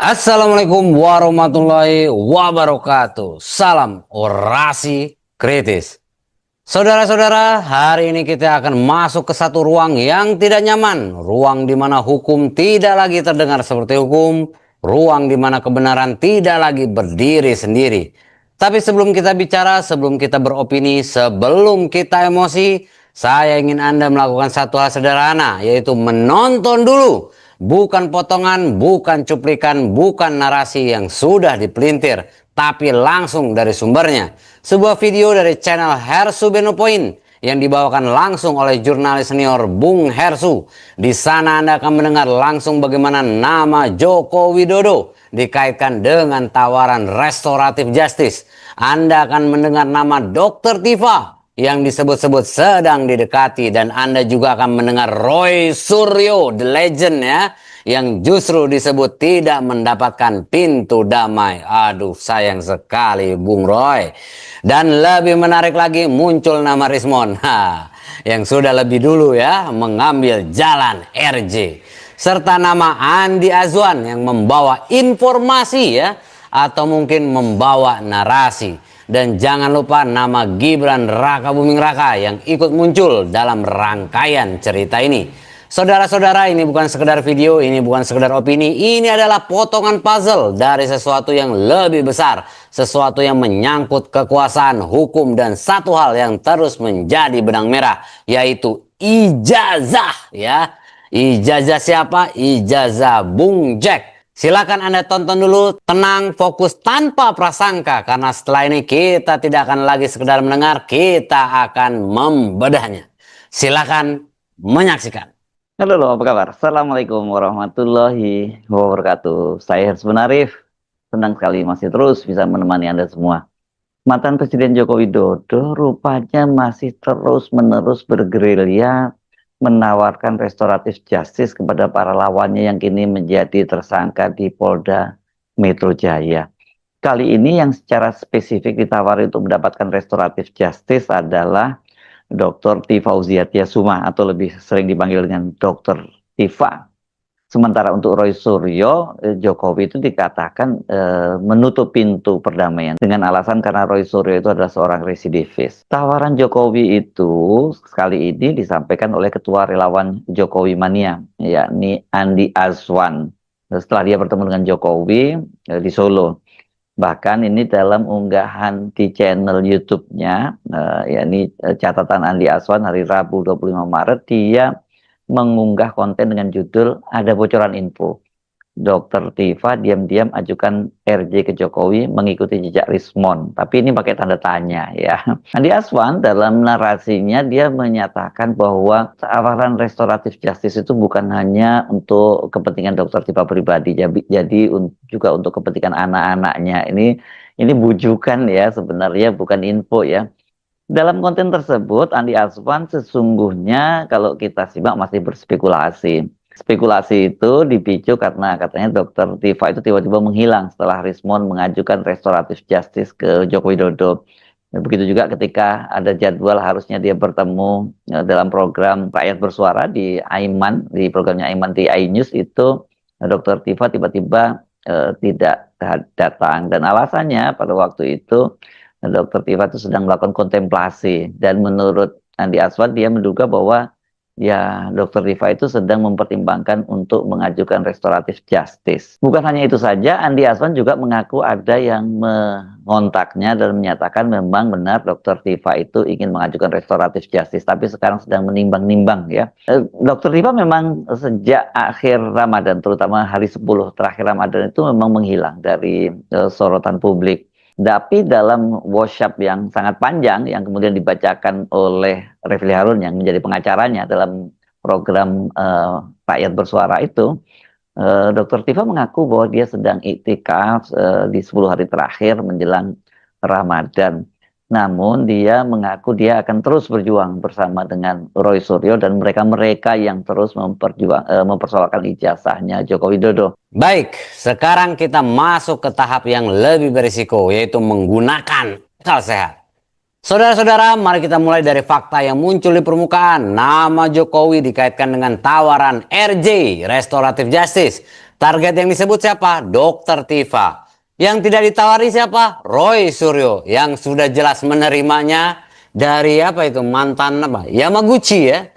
Assalamualaikum warahmatullahi wabarakatuh. Salam orasi kritis. Saudara-saudara, hari ini kita akan masuk ke satu ruang yang tidak nyaman. Ruang di mana hukum tidak lagi terdengar seperti hukum. Ruang di mana kebenaran tidak lagi berdiri sendiri. Tapi sebelum kita bicara, sebelum kita beropini, sebelum kita emosi, saya ingin Anda melakukan satu hal sederhana, yaitu menonton dulu. Bukan potongan, bukan cuplikan, bukan narasi yang sudah dipelintir, tapi langsung dari sumbernya. Sebuah video dari channel Hersu Benopoint yang dibawakan langsung oleh jurnalis senior Bung Hersu. Di sana Anda akan mendengar langsung bagaimana nama Joko Widodo dikaitkan dengan tawaran restoratif justice. Anda akan mendengar nama Dr. Tifa yang disebut-sebut sedang didekati, dan Anda juga akan mendengar Roy Suryo, the legend ya, yang justru disebut tidak mendapatkan pintu damai. Aduh, sayang sekali Bung Roy. Dan lebih menarik lagi, muncul nama Rismon yang sudah lebih dulu ya mengambil jalan RJ, serta nama Andi Azwan yang membawa informasi ya, atau mungkin membawa narasi. Dan jangan lupa nama Gibran Raka Buming Raka yang ikut muncul dalam rangkaian cerita ini. Saudara-saudara, ini bukan sekedar video, ini bukan sekedar opini, ini adalah potongan puzzle dari sesuatu yang lebih besar, sesuatu yang menyangkut kekuasaan, hukum, dan satu hal yang terus menjadi benang merah, yaitu ijazah ya. Ijazah siapa? Ijazah Bung Jack. Silakan Anda tonton dulu, tenang, fokus, tanpa prasangka, karena setelah ini kita tidak akan lagi sekedar mendengar, kita akan membedahnya. Silakan menyaksikan. Halo, apa kabar? Assalamualaikum warahmatullahi wabarakatuh. Saya Hersu Benarif. Senang sekali masih terus bisa menemani Anda semua. Mantan Presiden Joko Widodo rupanya masih terus-menerus bergerilya menawarkan restoratif justice kepada para lawannya yang kini menjadi tersangka di Polda Metro Jaya. Kali ini yang secara spesifik ditawari untuk mendapatkan restoratif justice adalah Dr. Tifa Suma, atau lebih sering dipanggil dengan Dr. Tifa. Sementara untuk Roy Suryo, Jokowi itu dikatakan menutup pintu perdamaian dengan alasan karena Roy Suryo itu adalah seorang residivis. Tawaran Jokowi itu sekali ini disampaikan oleh Ketua Relawan Jokowi Mania, yakni Andi Azwan, setelah dia bertemu dengan Jokowi di Solo. Bahkan ini dalam unggahan di channel YouTube-nya, yakni catatan Andi Azwan hari Rabu 25 Maret, dia mengunggah konten dengan judul "Ada Bocoran Info. Dr. Tifa diam-diam ajukan RJ ke Jokowi mengikuti jejak Rismon." Tapi ini pakai tanda tanya ya. Andi Azwan dalam narasinya dia menyatakan bahwa tawaran restoratif justice itu bukan hanya untuk kepentingan Dr. Tifa pribadi, jadi juga untuk kepentingan anak-anaknya. Ini bujukan ya, sebenarnya bukan info ya. Dalam konten tersebut, Andi Azwan sesungguhnya kalau kita simak masih berspekulasi. Spekulasi itu dipicu karena katanya Dr. Tifa itu tiba-tiba menghilang setelah Rismon mengajukan restoratif justice ke Joko Widodo. Begitu juga ketika ada jadwal harusnya dia bertemu dalam program Rakyat Bersuara di Aiman, di programnya Aiman di iNews itu, Dr. Tifa tiba-tiba tidak datang. Dan alasannya pada waktu itu Dr. Tifa itu sedang melakukan kontemplasi, dan menurut Andi Azwan dia menduga bahwa ya Dr. Tifa itu sedang mempertimbangkan untuk mengajukan restoratif justice. Bukan hanya itu saja, Andi Azwan juga mengaku ada yang mengontaknya dan menyatakan memang benar Dr. Tifa itu ingin mengajukan restoratif justice, tapi sekarang sedang menimbang-nimbang ya. Dr. Tifa memang sejak akhir Ramadan, terutama hari 10 terakhir Ramadan itu memang menghilang dari sorotan publik. Tapi dalam workshop yang sangat panjang yang kemudian dibacakan oleh Refli Harun yang menjadi pengacaranya dalam program Rakyat Bersuara itu, Dr. Tifa mengaku bahwa dia sedang iktikaf di 10 hari terakhir menjelang Ramadan. Namun dia mengaku dia akan terus berjuang bersama dengan Roy Suryo dan mereka-mereka yang terus mempersoalkan ijazahnya Joko Widodo. Baik, sekarang kita masuk ke tahap yang lebih berisiko, yaitu menggunakan akal sehat. Saudara-saudara, mari kita mulai dari fakta yang muncul di permukaan. Nama Jokowi dikaitkan dengan tawaran RJ, Restoratif Justice. Target yang disebut siapa? Dokter Tifa. Yang tidak ditawari siapa? Roy Suryo, yang sudah jelas menerimanya dari apa itu, mantan apa, Yamaguchi ya.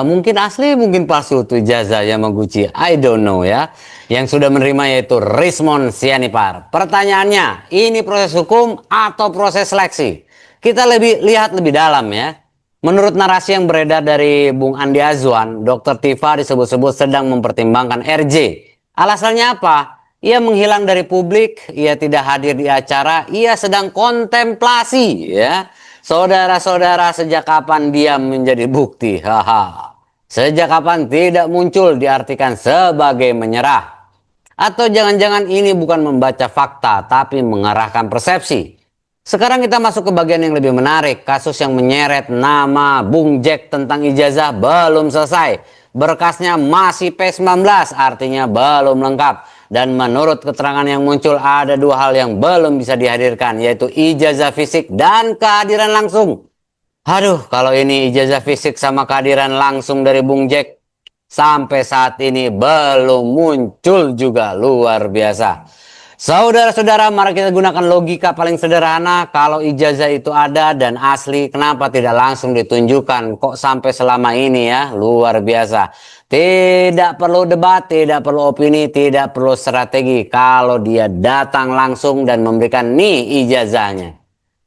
Mungkin asli, mungkin palsu tuh ijazah Yamaguchi, I don't know ya. Yang sudah menerima yaitu Rismon Sianipar. Pertanyaannya, ini proses hukum atau proses seleksi? Kita lihat lebih dalam ya. Menurut narasi yang beredar dari Bung Andi Azwan, Dr. Tifa disebut-sebut sedang mempertimbangkan RJ. Alasannya apa? Ia menghilang dari publik, ia tidak hadir di acara, ia sedang kontemplasi ya. Saudara-saudara, sejak kapan diam menjadi bukti? Haha. Sejak kapan tidak muncul diartikan sebagai menyerah? Atau jangan-jangan ini bukan membaca fakta tapi mengarahkan persepsi? Sekarang kita masuk ke bagian yang lebih menarik. Kasus yang menyeret nama Bung Jack tentang ijazah belum selesai. Berkasnya masih P19, artinya belum lengkap. Dan menurut keterangan yang muncul ada dua hal yang belum bisa dihadirkan, yaitu ijazah fisik dan kehadiran langsung. Aduh, kalau ini ijazah fisik sama kehadiran langsung dari Bung Jack sampai saat ini belum muncul juga, luar biasa. Saudara-saudara, mari kita gunakan logika paling sederhana. Kalau ijazah itu ada dan asli, kenapa tidak langsung ditunjukkan? Kok sampai selama ini ya? Luar biasa. Tidak perlu debat, tidak perlu opini, tidak perlu strategi. Kalau dia datang langsung dan memberikan nih ijazahnya.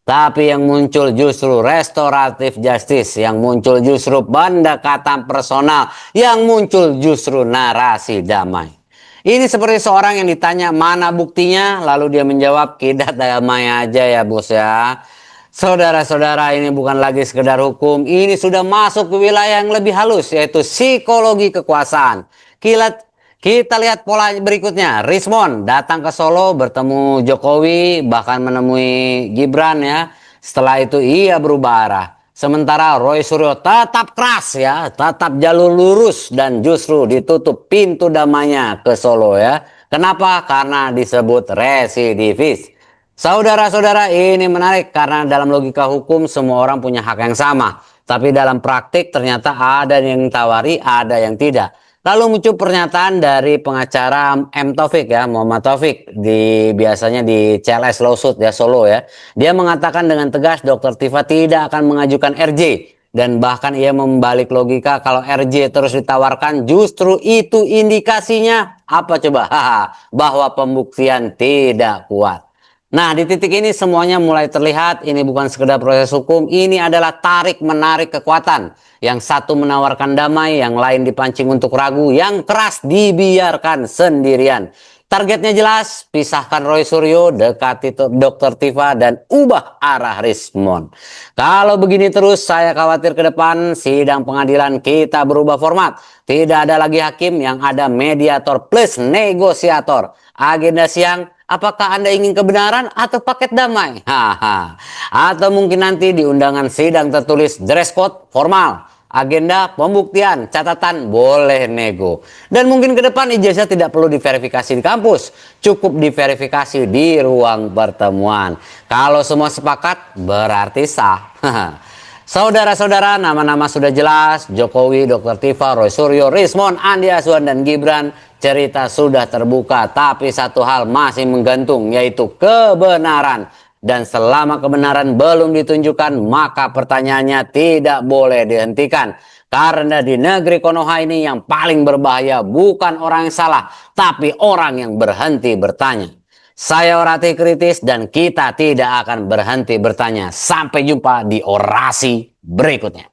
Tapi yang muncul justru restoratif justice, yang muncul justru pendekatan personal, yang muncul justru narasi damai. Ini seperti seorang yang ditanya mana buktinya, lalu dia menjawab, kita damai aja ya bos ya. Saudara-saudara, ini bukan lagi sekedar hukum, ini sudah masuk ke wilayah yang lebih halus, yaitu psikologi kekuasaan. Kita lihat pola berikutnya. Rismon datang ke Solo bertemu Jokowi, bahkan menemui Gibran ya. Setelah itu ia berubah arah. Sementara Roy Suryo tetap keras ya, tetap jalur lurus dan justru ditutup pintu damainya ke Solo ya. Kenapa? Karena disebut residivis. Saudara-saudara, ini menarik karena dalam logika hukum semua orang punya hak yang sama. Tapi dalam praktik ternyata ada yang ditawari, ada yang tidak. Lalu muncul pernyataan dari pengacara M. Taufik ya, Muhammad Taufik, biasanya di CLS Lawsuit ya, Solo ya. Dia mengatakan dengan tegas Dr. Tifa tidak akan mengajukan RJ. Dan bahkan ia membalik logika, kalau RJ terus ditawarkan justru itu indikasinya apa coba? Bahwa pembuktian tidak kuat. Nah, di titik ini semuanya mulai terlihat ini bukan sekedar proses hukum, ini adalah tarik-menarik kekuatan. Yang satu menawarkan damai, yang lain dipancing untuk ragu, yang keras dibiarkan sendirian. Targetnya jelas, pisahkan Roy Suryo, dekati Dr. Tifa, dan ubah arah Rismon. Kalau begini terus, saya khawatir ke depan sidang pengadilan kita berubah format. Tidak ada lagi hakim, yang ada mediator plus negosiator. Agenda siang, apakah Anda ingin kebenaran atau paket damai? Haha. Atau mungkin nanti di undangan sidang tertulis dress code formal. Agenda pembuktian, catatan boleh nego. Dan mungkin ke depan ijazah tidak perlu diverifikasi di kampus. Cukup diverifikasi di ruang pertemuan. Kalau semua sepakat berarti sah. Saudara-saudara, nama-nama sudah jelas. Jokowi, Dr. Tifa, Roy Suryo, Rismon, Andi Azwan, dan Gibran. Cerita sudah terbuka. Tapi satu hal masih menggantung, yaitu kebenaran. Dan selama kebenaran belum ditunjukkan, maka pertanyaannya tidak boleh dihentikan. Karena di negeri Konoha ini yang paling berbahaya bukan orang yang salah, tapi orang yang berhenti bertanya. Saya Orasi Kritis dan kita tidak akan berhenti bertanya. Sampai jumpa di orasi berikutnya.